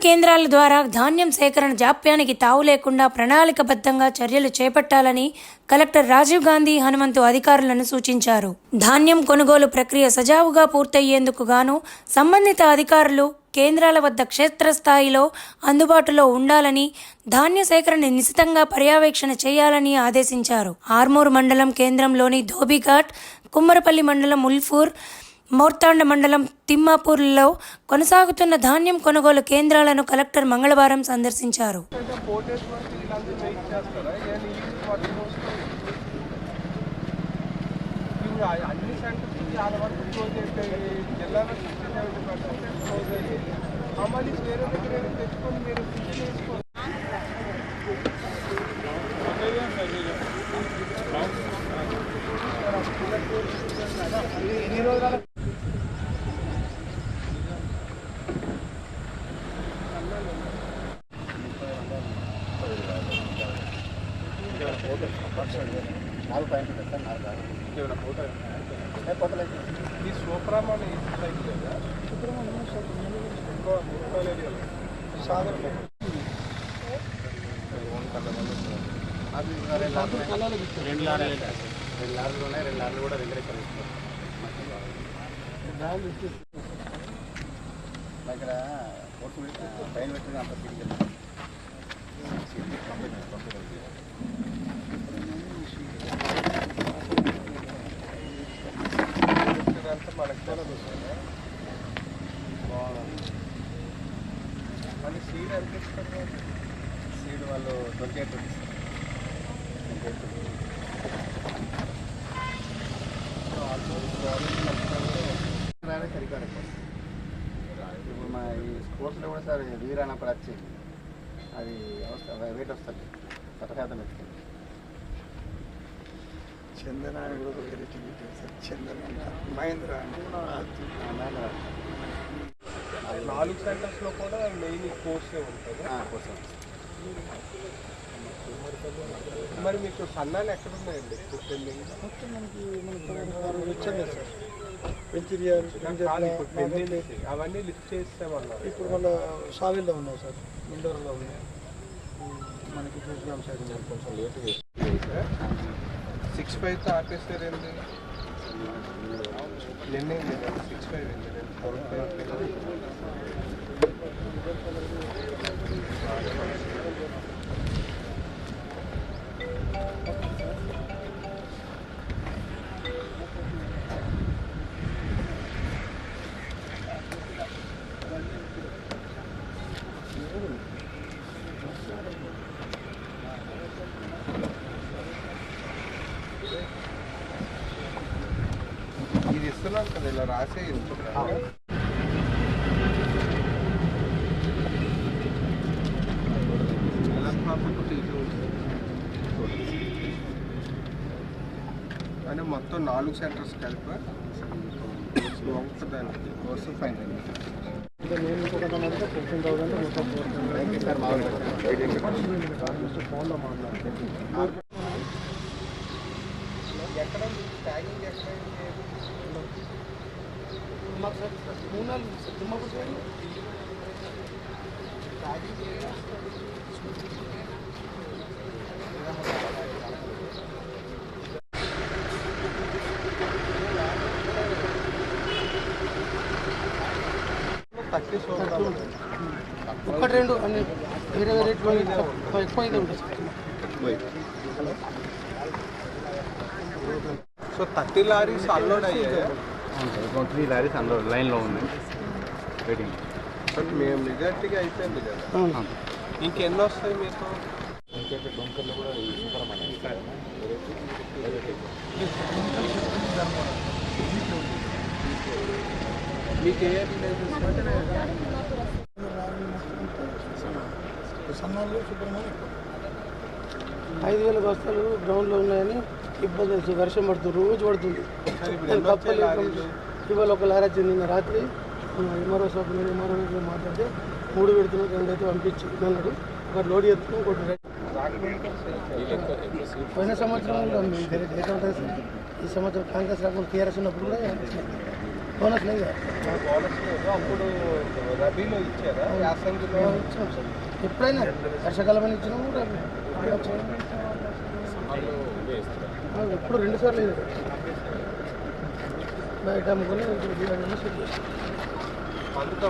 కేంద్రాల ద్వారా ధాన్యం సేకరణ జాప్యానికి తావు లేకుండా ప్రణాళికబద్ధంగా చర్యలు చేపట్టాలని కలెక్టర్ రాజీవ్ గాంధీ హనుమంతు అధికారులను సూచించారు. ధాన్యం కొనుగోలు ప్రక్రియ సజావుగా పూర్తయ్యేందుకు గాను సంబంధిత అధికారులు కేంద్రాల వద్ద క్షేత్రస్థాయిలో అందుబాటులో ఉండాలని, ధాన్య సేకరణ నిశితంగా పర్యవేక్షణ చేయాలని ఆదేశించారు. ఆర్మూర్ మండలం కేంద్రంలోని ధోబీఘాట్, కుమ్మరపల్లి మండలం ఉల్ఫూర్, మోర్తాండ మండలం తిమ్మాపూర్లో కొనసాగుతున్న ధాన్యం కొనుగోలు కేంద్రాలను కలెక్టర్ మంగళవారం సందర్శించారు. ఈ సూప్రామాన్ అది 2 లారీలు ఉన్నాయి, 2 లారీలు కూడా దగ్గర ఇక్కడ పైన పెట్టిన అంత మళ్ళీ సీడ్ ఎంత ఇస్తారు? సీడ్ వాళ్ళు 28 రూపీస్. సరికాదు ఇప్పుడు మా ఈ స్పోర్ట్స్లో కూడా సార్ వీరాన్ అప్పుడు వచ్చింది, అది వెయిట్ వస్తుంది 10% పెట్టుకుంది. చందన కూడా వెరైటీ చందన మహేంద్ర 4 సెంటర్స్లో కూడా మెయిన్ కోర్సే ఉంటుంది. మరి మీకు సన్నాలు ఎక్కడ ఉన్నాయండి? మొత్తం అవన్నీ లిఫ్ట్ చేస్తామన్నారు. ఇప్పుడు మన సావిల్లో ఉన్నాయి సార్, ఇండోర్లో ఉన్నాయి. మనకి చూసినాం సార్ కొంచెం లేట్ 6.5 ఆర్కెస్ట్రా ఏంటి నిన్నే 6.5 ఇది ఇస్తున్నాను కదా, ఇలా రాసే అని మొత్తం 4 సెంటర్స్ కలిపి దానికి కోర్సు ఫైన్ ఎక్కడ ట్యాగింగ్ ఎక్కడ ఒకటి 2 అన్ని వేరే రేట్లో ఎక్కువ అయితే ఉంటుంది. సో 30 లారీస్ అన్లోడ్ అయ్యాయి, 3 లారీస్ అన్లోడ్ లైన్లో ఉన్నాయి వెయిటింగ్. బట్ మేము మెజార్టీగా అయిపోయింది కదా, ఇంకెన్ని వస్తాయి మీకు? డొంకర్లో కూడా మీకు ఏ సన్నాలు 5,000 బస్తాలు గ్రౌండ్లో ఉన్నాయని ఇబ్బంది. వర్షం పడుతుంది, రోజు పడుతుంది. ఇవాళ ఒక లారీ వచ్చింది నిన్న రాత్రి. ఎంఆర్ఓ షాప్ మీద ఎంఆర్ఓ మాట్లాడితే 3 పెడుతున్నాం, 2 అయితే పంపించి అన్నాడు. ఒకటి లోడ్ చేస్తున్నాం, ఒకటి పోయిన సంవత్సరం డేటా ఉంటుంది సార్. ఈ సంవత్సరం కాంగ్రెస్ రాకుండా టీఆర్ఎస్ ఉన్నప్పుడు కూడా బోనస్ లేదా బోనస్ లేదు. అప్పుడు రబీలో ఇచ్చారా? యాసంగిలో ఇచ్చినాం సార్. ఎప్పుడైనా వర్షాకాలం అని ఇచ్చినాము, రబీ ఎప్పుడు 2 సార్లు లేదు. బయట అమ్ముకొని ఇప్పుడు బియ్యం సెట్ చేస్తాం. అందుకు